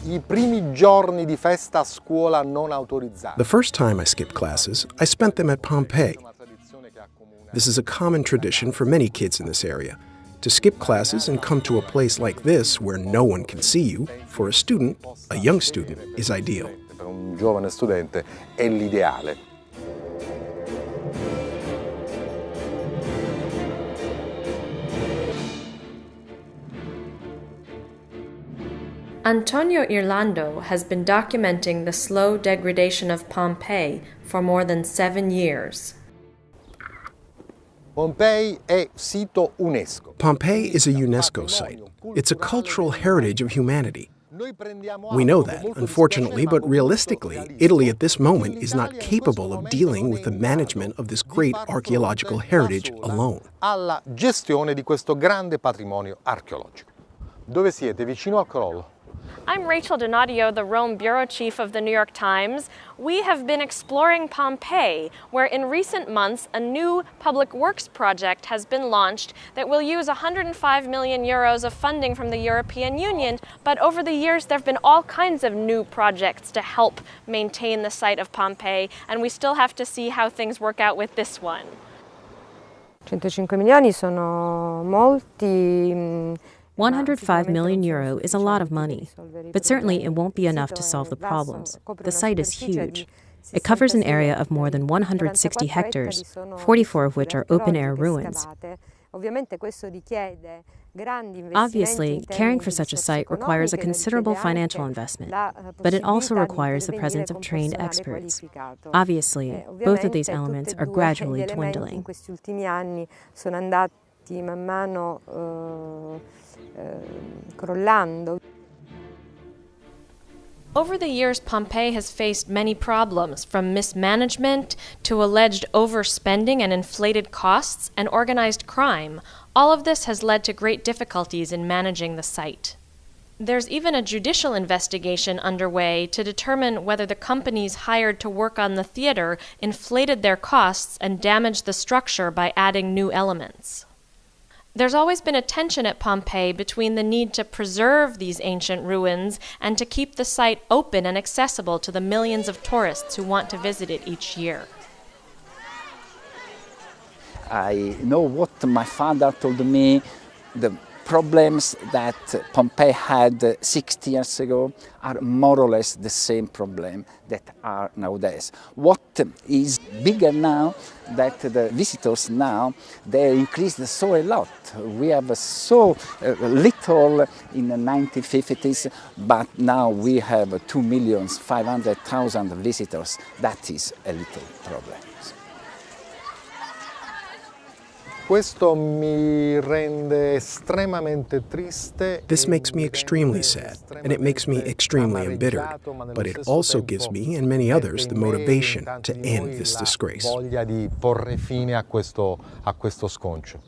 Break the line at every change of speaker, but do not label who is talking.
I primi giorni di festa a scuola non autorizzati.
The first time I skipped classes, I spent them at Pompeii. This is a common tradition for many kids in this area. To skip classes and come to a place like this where no one can see you, for a student, a young student, is ideal.
Per un giovane studente è l'ideale.
Antonio Irlando has been documenting the slow degradation of Pompeii for more than 7 years.
Pompeii è sito UNESCO.
Pompeii is a UNESCO site. It's a cultural heritage of humanity. We know that, unfortunately, but realistically, Italy at this moment is not capable of dealing with the management of this great archaeological heritage alone.
Alla gestione di questo grande patrimonio archeologico. Dove siete? Vicino al crollo.
I'm Rachel Donadio, the Rome bureau chief of the New York Times. We have been exploring Pompeii, where in recent months a new public works project has been launched that will use 105 million euros of funding from the European Union. But over the years there have been all kinds of new projects to help maintain the site of Pompeii, and we still have to see how things work out with this one.
105 milioni sono molti.
105 million euro is a lot of money, but certainly it won't be enough to solve the problems. The site is huge. It covers an area of more than 160 hectares, 44 of which are open-air ruins. Obviously, caring for such a site requires a considerable financial investment, but it also requires the presence of trained experts. Obviously, both of these elements are gradually dwindling.
Over the years, Pompeii has faced many problems, from mismanagement to alleged overspending and inflated costs and organized crime. All of this has led to great difficulties in managing the site. There's even a judicial investigation underway to determine whether the companies hired to work on the theater inflated their costs and damaged the structure by adding new elements. There's always been a tension at Pompeii between the need to preserve these ancient ruins and to keep the site open and accessible to the millions of tourists who want to visit it each year.
I know what my father told me, the problems that Pompeii had 60 years ago are more or less the same problem that are nowadays. What is bigger now that the visitors now, they increased so a lot. We have so little in the 1950s, but now we have 2,500,000 visitors. That is a little problem.
Questo mi rende estremamente triste.
This makes me extremely sad, and it makes me extremely embittered, but it also gives me and many others the motivation to end this disgrace.
Voglia di porre fine a questo sconcio.